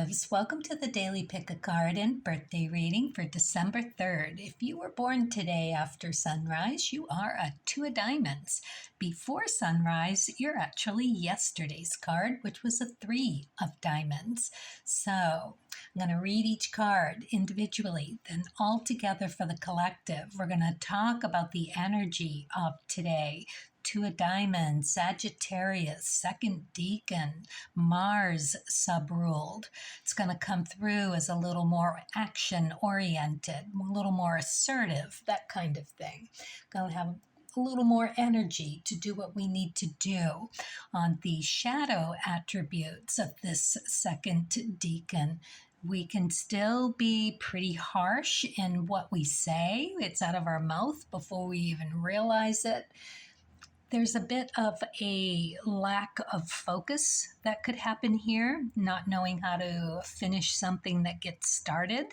collectives, welcome to the Daily Pick a Card and birthday reading for December 3rd. If you were born today after sunrise, you are a 2 of diamonds. Before sunrise, you're actually yesterday's card, which was a 3 of diamonds. So I'm going to read each card individually, then all together for the collective. We're going to talk about the energy of today. 2 of diamonds, Sagittarius, second deacon, Mars sub-ruled. It's going to come through as a little more action-oriented, a little more assertive, that kind of thing. Going to have a little more energy to do what we need to do. On the shadow attributes of this second deacon, we can still be pretty harsh in what we say. It's out of our mouth before we even realize it. There's a bit of a lack of focus that could happen here, not knowing how to finish something that gets started.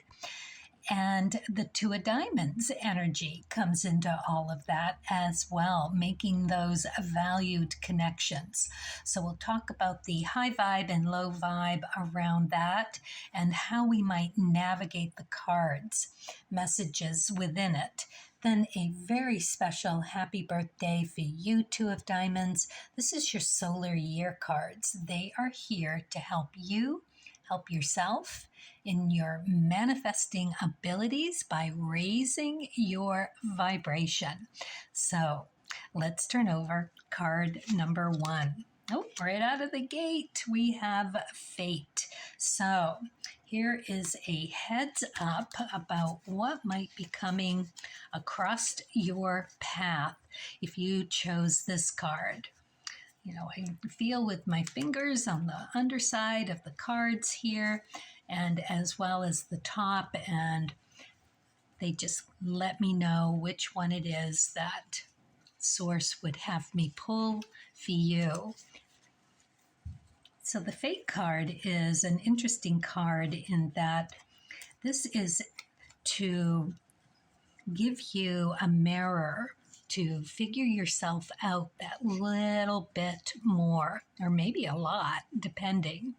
And the 2 of diamonds energy comes into all of that as well, making those valued connections. So we'll talk about the high vibe and low vibe around that and how we might navigate the cards, messages within it. Then a very special happy birthday for you, 2 of diamonds. This is your solar year cards. They are here to help you, help yourself in your manifesting abilities by raising your vibration. So let's turn over card number 1. Oh, right out of the gate, we have fate. So here is a heads up about what might be coming across your path if you chose this card. You know, I feel with my fingers on the underside of the cards here and as well as the top, and they just let me know which one it is that Source would have me pull for you. So the Fate card is an interesting card in that this is to give you a mirror to figure yourself out that little bit more, or maybe a lot, depending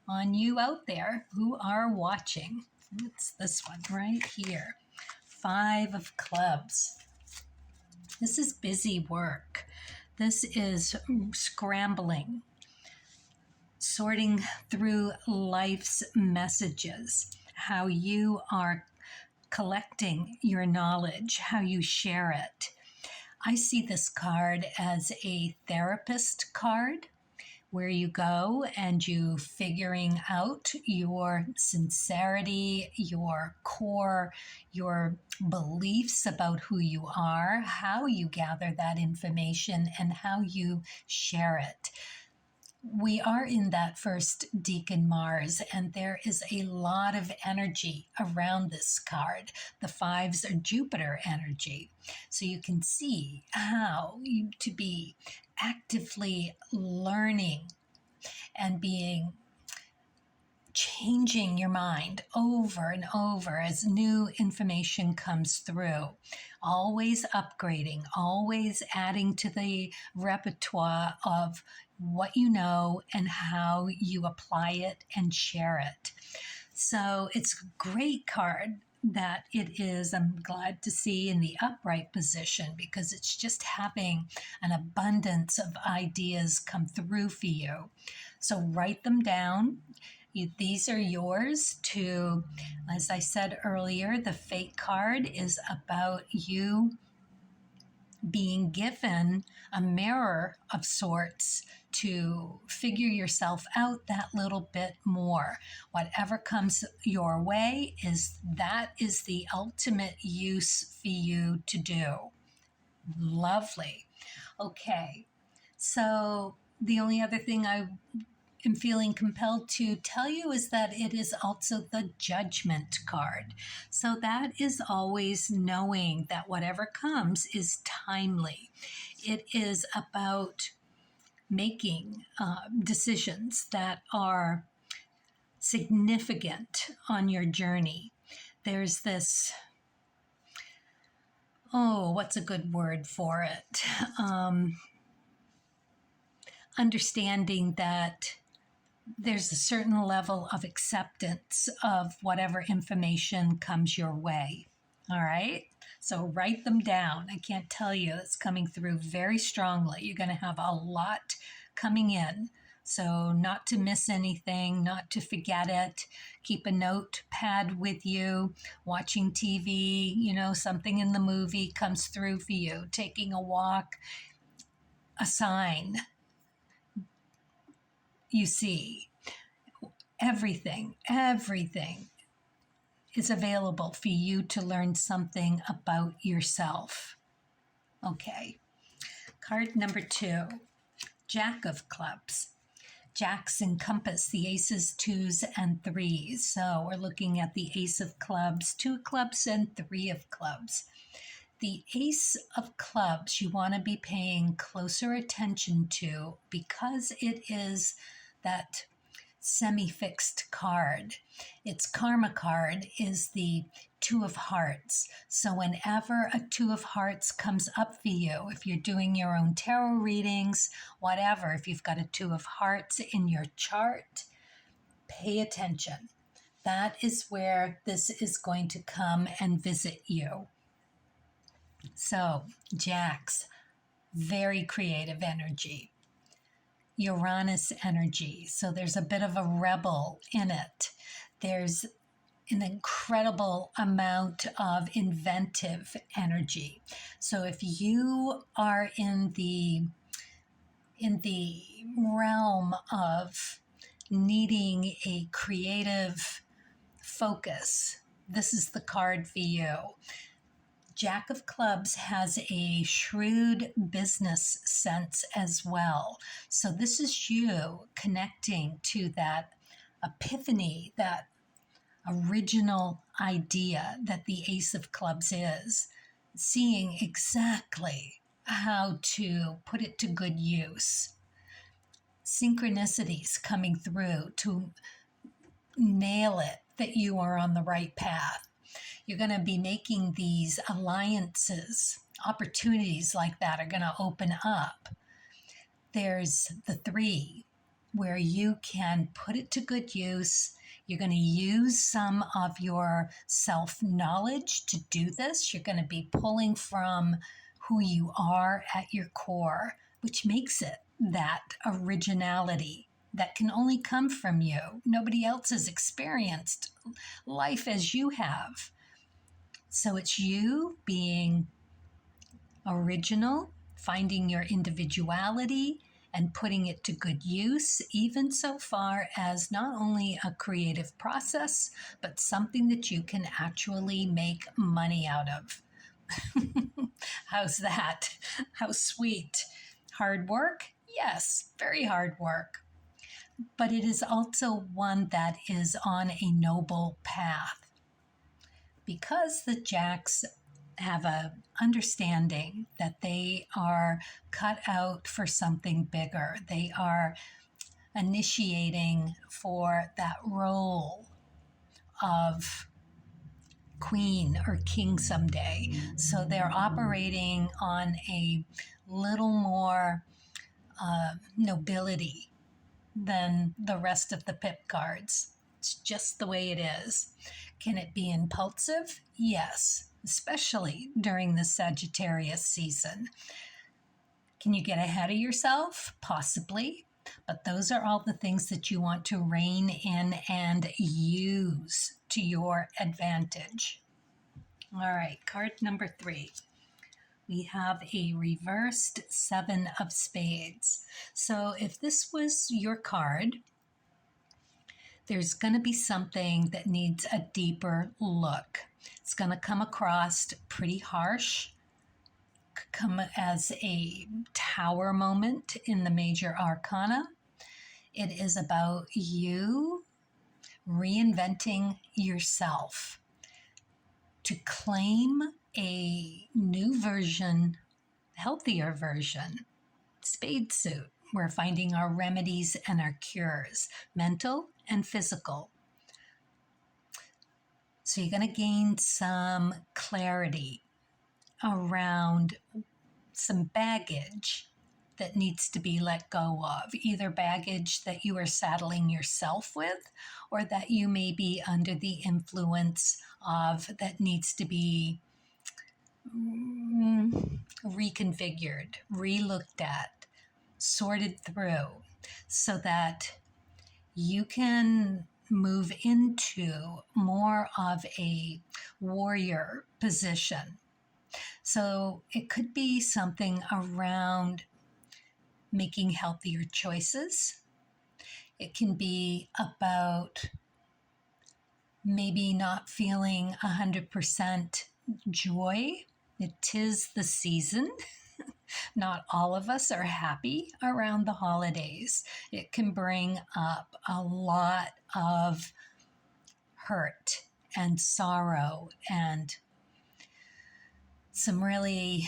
on you out there who are watching. It's this one right here, 5 of clubs. This is busy work. This is scrambling, sorting through life's messages, how you are collecting your knowledge, how you share it. I see this card as a therapist card where you go and you figuring out your sincerity, your core, your beliefs about who you are, how you gather that information, and how you share it. We are in that first deacon Mars, and there is a lot of energy around this card. The 5s are Jupiter energy. So you can see how to be actively learning and changing your mind over and over as new information comes through. Always upgrading, always adding to the repertoire of what you know and how you apply it and share it. So it's a great card that it is, I'm glad to see in the upright position, because it's just having an abundance of ideas come through for you. So write them down. These are yours to, as I said earlier, the Fate card is about you being given a mirror of sorts to figure yourself out that little bit more. Whatever comes your way is the ultimate use for you to do. Lovely. Okay, so the only other thing I am feeling compelled to tell you is that it is also the Judgment card. So that is always knowing that whatever comes is timely. It is about making decisions that are significant on your journey. There's this, what's a good word for it? Understanding that there's a certain level of acceptance of whatever information comes your way. All right. So write them down. I can't tell you, it's coming through very strongly. You're going to have a lot coming in. So, not to miss anything, not to forget it. Keep a notepad with you. Watching TV, something in the movie comes through for you. Taking a walk, a sign you see. Everything is available for you to learn something about yourself. Okay. Card number 2, Jack of Clubs. Jacks encompass the aces, 2s, and 3s. So we're looking at the ace of clubs, 2 of clubs, and 3 of clubs. The ace of clubs you want to be paying closer attention to because it is that semi-fixed card. Its karma card is the 2 of hearts. So whenever a 2 of hearts comes up for you, if you're doing your own tarot readings, whatever, if you've got a 2 of hearts in your chart, pay attention. That is where this is going to come and visit you. So, Jacks, very creative energy. Uranus energy. So there's a bit of a rebel in it. There's an incredible amount of inventive energy. So if you are in the realm of needing a creative focus, this is the card for you. Jack of Clubs has a shrewd business sense as well. So this is you connecting to that epiphany, that original idea that the Ace of Clubs is, seeing exactly how to put it to good use. Synchronicities coming through to nail it that you are on the right path. You're going to be making these alliances. Opportunities like that are going to open up. There's the 3, where you can put it to good use. You're going to use some of your self-knowledge to do this. You're going to be pulling from who you are at your core, which makes it that originality that can only come from you. Nobody else has experienced life as you have. So it's you being original, finding your individuality, and putting it to good use, even so far as not only a creative process, but something that you can actually make money out of. How's that? How sweet. Hard work? Yes, very hard work. But it is also one that is on a noble path. Because the Jacks have a understanding that they are cut out for something bigger. They are initiating for that role of queen or king someday. So they're operating on a little more nobility than the rest of the pip cards. It's just the way it is. Can it be impulsive? Yes, especially during the Sagittarius season. Can you get ahead of yourself? Possibly. But those are all the things that you want to rein in and use to your advantage. All right, card number 3. We have a reversed 7 of spades. So if this was your card, there's going to be something that needs a deeper look. It's going to come across pretty harsh, come as a tower moment in the major arcana. It is about you reinventing yourself to claim a new version, healthier version. Spade suit. We're finding our remedies and our cures, mental and physical. So you're going to gain some clarity around some baggage that needs to be let go of, either baggage that you are saddling yourself with or that you may be under the influence of that needs to be reconfigured, re-looked at, sorted through so that you can move into more of a warrior position. So it could be something around making healthier choices. It can be about maybe not feeling 100% joy. It is the season. Not all of us are happy around the holidays. It can bring up a lot of hurt and sorrow and some really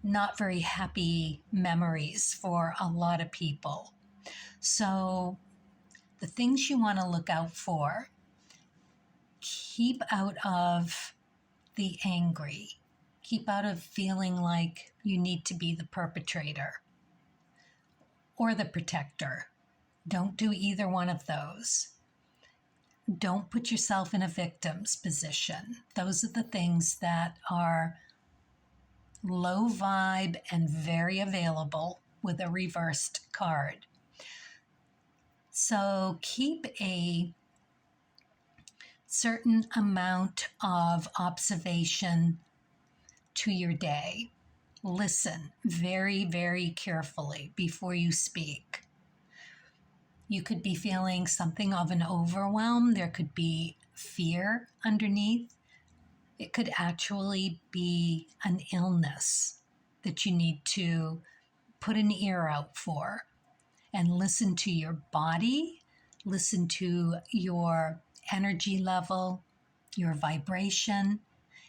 not very happy memories for a lot of people. So the things you want to look out for, keep out of the angry. Keep out of feeling like you need to be the perpetrator or the protector. Don't do either one of those. Don't put yourself in a victim's position. Those are the things that are low vibe and very available with a reversed card. So keep a certain amount of observation to your day. Listen very, very carefully before you speak. You could be feeling something of an overwhelm. There could be fear underneath. It could actually be an illness that you need to put an ear out for and listen to your body, listen to your energy level, your vibration,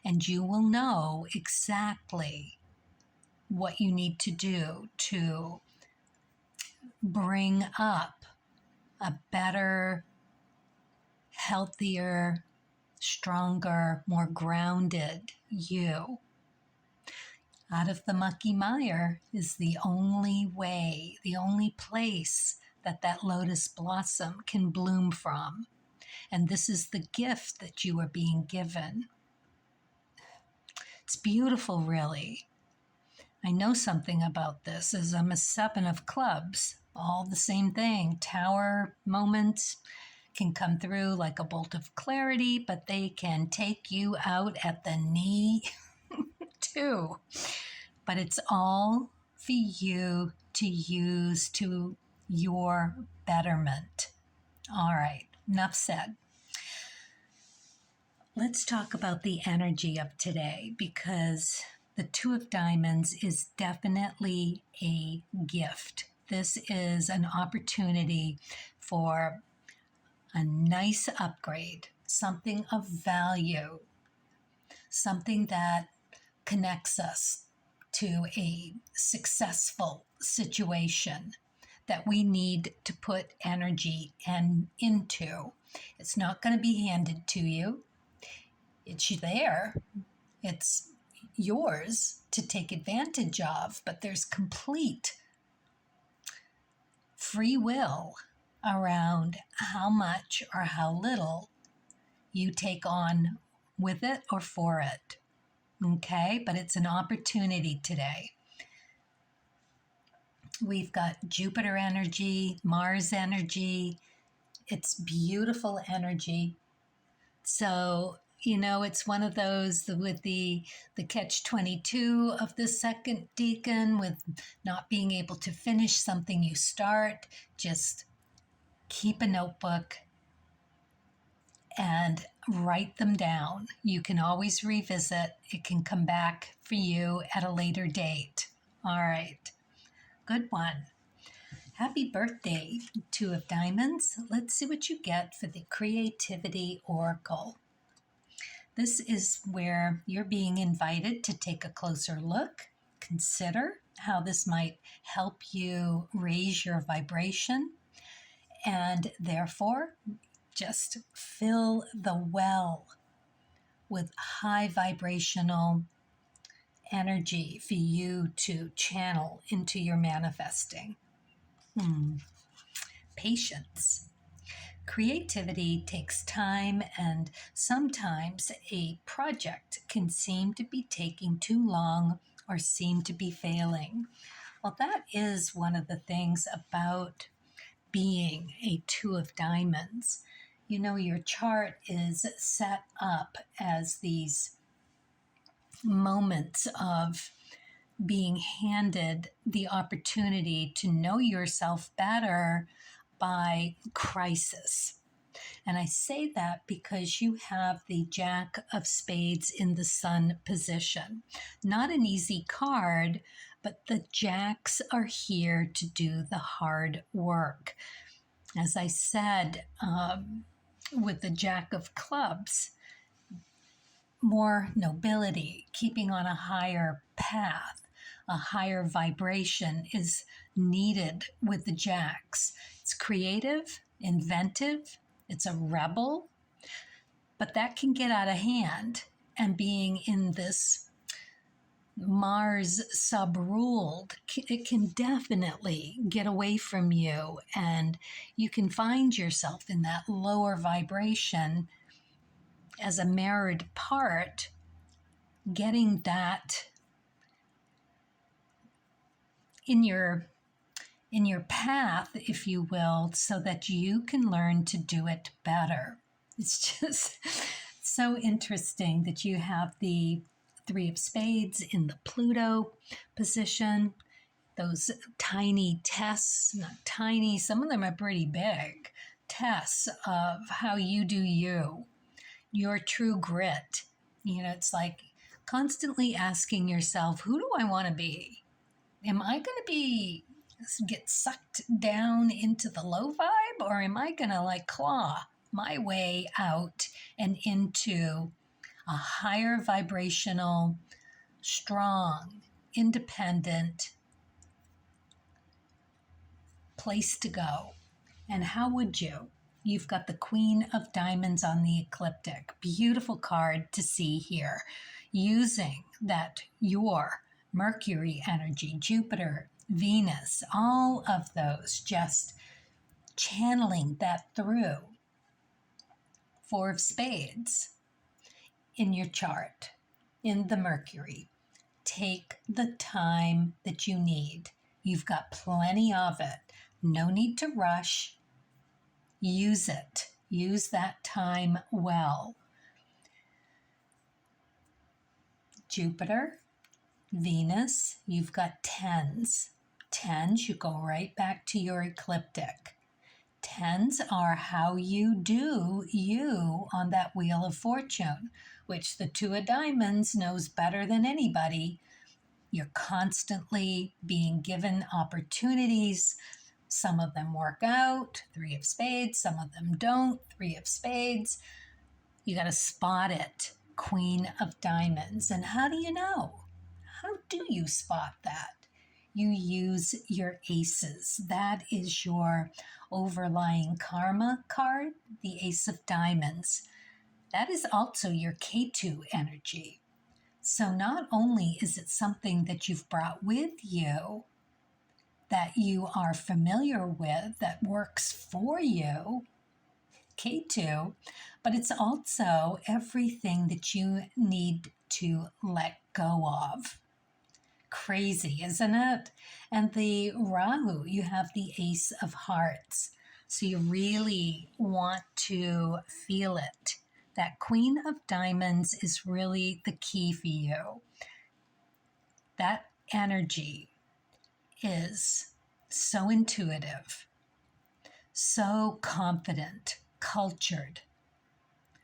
and you will know exactly what you need to do to bring up a better, healthier, stronger, more grounded you. Out of the mucky mire is the only way, the only place that that lotus blossom can bloom from. And this is the gift that you are being given. It's beautiful, really. I know something about this as I'm a 7 of clubs. All the same thing. Tower moments can come through like a bolt of clarity, but they can take you out at the knee too. But it's all for you to use to your betterment. All right, enough said. Let's talk about the energy of today, because the 2 of Diamonds is definitely a gift. This is an opportunity for a nice upgrade, something of value, something that connects us to a successful situation that we need to put energy into. It's not going to be handed to you. It's there. It's yours to take advantage of, but there's complete free will around how much or how little you take on with it or for it. Okay, but it's an opportunity today. We've got Jupiter energy, Mars energy. It's beautiful energy. So, it's one of those with the catch-22 of the second decan, with not being able to finish something you start. Just keep a notebook and write them down. You can always revisit. It can come back for you at a later date. All right. Good one. Happy birthday, 2 of Diamonds. Let's see what you get for the Creativity Oracle. This is where you're being invited to take a closer look, consider how this might help you raise your vibration, and therefore just fill the well with high vibrational energy for you to channel into your manifesting? Patience. Creativity takes time, and sometimes a project can seem to be taking too long or seem to be failing. Well, that is one of the things about being a two of diamonds. You know, your chart is set up as these moments of being handed the opportunity to know yourself better by crisis. And I say that because you have the Jack of Spades in the Sun position. Not an easy card, but the Jacks are here to do the hard work. As I said, with the Jack of Clubs, more nobility, keeping on a higher path, a higher vibration is needed with the Jacks. It's creative, inventive, it's a rebel, but that can get out of hand. And being in this Mars sub-ruled, it can definitely get away from you, and you can find yourself in that lower vibration as a mirrored part, getting that in your path, if you will, so that you can learn to do it better. It's just so interesting that you have the Three of Spades in the Pluto position. Those tiny tests, not tiny, some of them are pretty big, tests of how you do you, your true grit. You know, it's like constantly asking yourself, who do I want to be? Am I going to get sucked down into the low vibe, or am I going to like claw my way out and into a higher vibrational, strong, independent place to go? And how would you? You've got the Queen of Diamonds on the ecliptic. Beautiful card to see here. Using that, your Mercury energy, Jupiter, Venus, all of those, just channeling that through. Four of Spades in your chart, in the Mercury. Take the time that you need. You've got plenty of it. No need to rush. Use it. Use that time well. Jupiter, Venus, you've got tens. Tens, you go right back to your ecliptic. Tens are how you do you on that Wheel of Fortune, which the Two of Diamonds knows better than anybody. You're constantly being given opportunities. Some of them work out, Three of Spades, some of them don't, Three of Spades. You got to spot it, Queen of Diamonds. And how do you know? How do you spot that? You use your aces. That is your overlying karma card, the Ace of Diamonds. That is also your K2 energy. So not only is it something that you've brought with you, that you are familiar with, that works for you, K2, but it's also everything that you need to let go of. Crazy, isn't it? And the Rahu, you have the Ace of Hearts. So you really want to feel it. That Queen of Diamonds is really the key for you. That energy is so intuitive, so confident, cultured,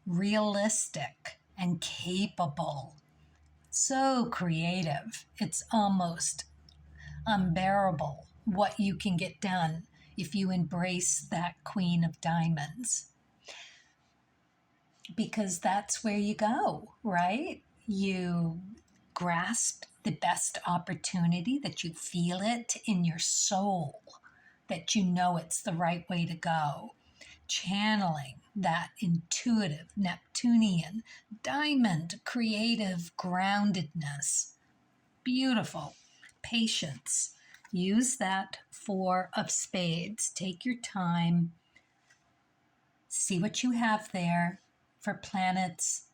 realistic, and capable. So creative. It's almost unbearable what you can get done if you embrace that Queen of Diamonds. Because that's where you go, right? You grasp the best opportunity, that you feel it in your soul, that you know it's the right way to go. Channeling that intuitive, Neptunian, diamond, creative groundedness. Beautiful. Patience. Use that 4 of spades. Take your time. See what you have there for planets,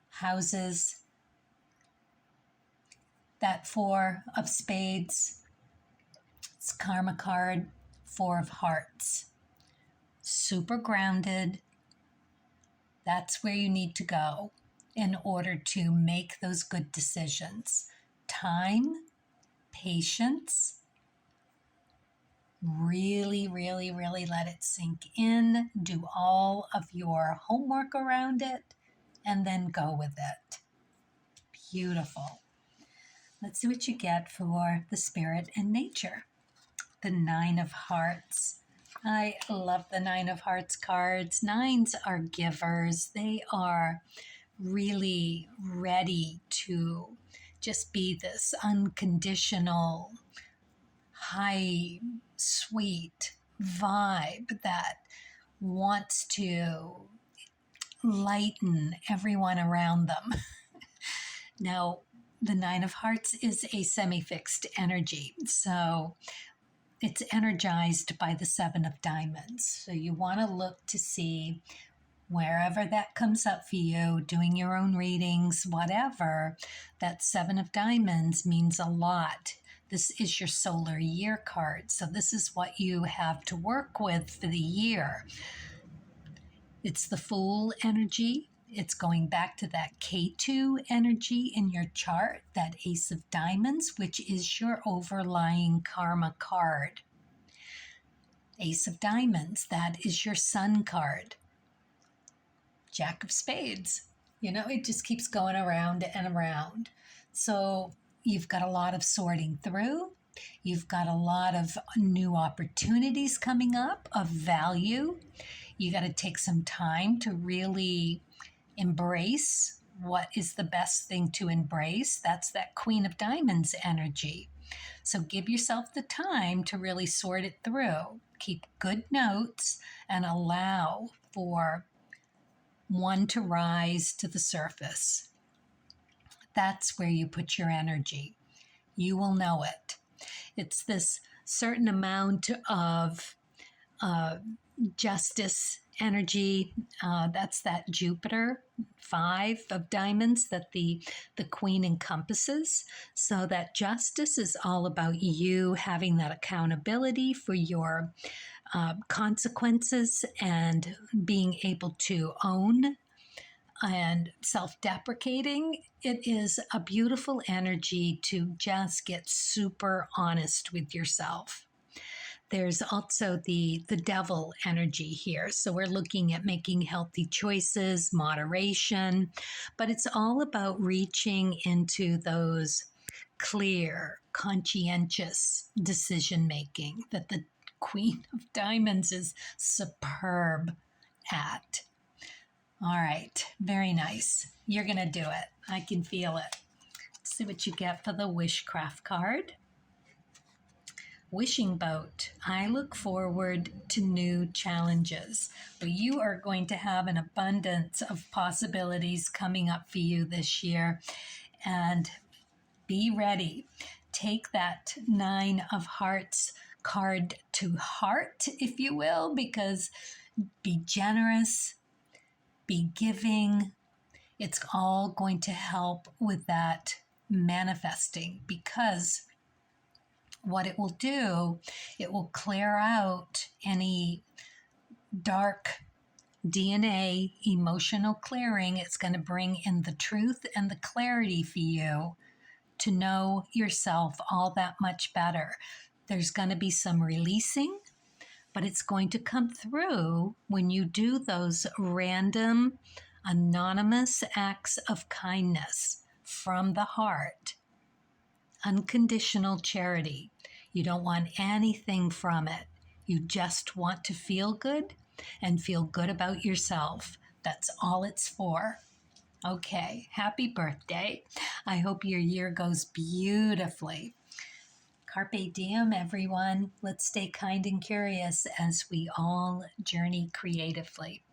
houses. That 4 of spades. It's Karma card, 4 of hearts. Super grounded. That's where you need to go in order to make those good decisions. Time, patience. Really, really, really let it sink in. Do all of your homework around it and then go with it. Beautiful. Let's see what you get for the spirit and nature. The 9 of Hearts. I love the 9 of Hearts cards. 9s are givers. They are really ready to just be this unconditional, high, sweet vibe that wants to lighten everyone around them. Now, the 9 of Hearts is a semi-fixed energy, so it's energized by the 7 of Diamonds. So you want to look to see wherever that comes up for you, doing your own readings, whatever, that 7 of Diamonds means a lot. This is your solar year card. So this is what you have to work with for the year. It's the Fool energy. It's going back to that K2 energy in your chart, that Ace of Diamonds, which is your overlying karma card. Ace of Diamonds, that is your Sun card. Jack of Spades. You know, it just keeps going around and around. So you've got a lot of sorting through. You've got a lot of new opportunities coming up of value. You got to take some time to really embrace what is the best thing to embrace. That's that Queen of Diamonds energy. So give yourself the time to really sort it through. Keep good notes and allow for one to rise to the surface. That's where you put your energy. You will know it. It's this certain amount of justice energy. That's that Jupiter 5 of Diamonds that the Queen encompasses. So that justice is all about you having that accountability for your consequences and being able to own and self-deprecating. It is a beautiful energy to just get super honest with yourself. There's also the devil energy here. So we're looking at making healthy choices, moderation, but it's all about reaching into those clear, conscientious decision making that the Queen of Diamonds is superb at. All right, very nice. You're going to do it. I can feel it. Let's see what you get for the Wishcraft card. Wishing boat. I look forward to new challenges. Well, you are going to have an abundance of possibilities coming up for you this year. And be ready. Take that 9 of Hearts card to heart, if you will, because be generous, be giving. It's all going to help with that manifesting, because what it will do, it will clear out any dark DNA, emotional clearing. It's going to bring in the truth and the clarity for you to know yourself all that much better. There's going to be some releasing, but it's going to come through when you do those random, anonymous acts of kindness from the heart. Unconditional charity. You don't want anything from it. You just want to feel good and feel good about yourself. That's all it's for. Okay, happy birthday. I hope your year goes beautifully. Carpe diem, everyone. Let's stay kind and curious as we all journey creatively.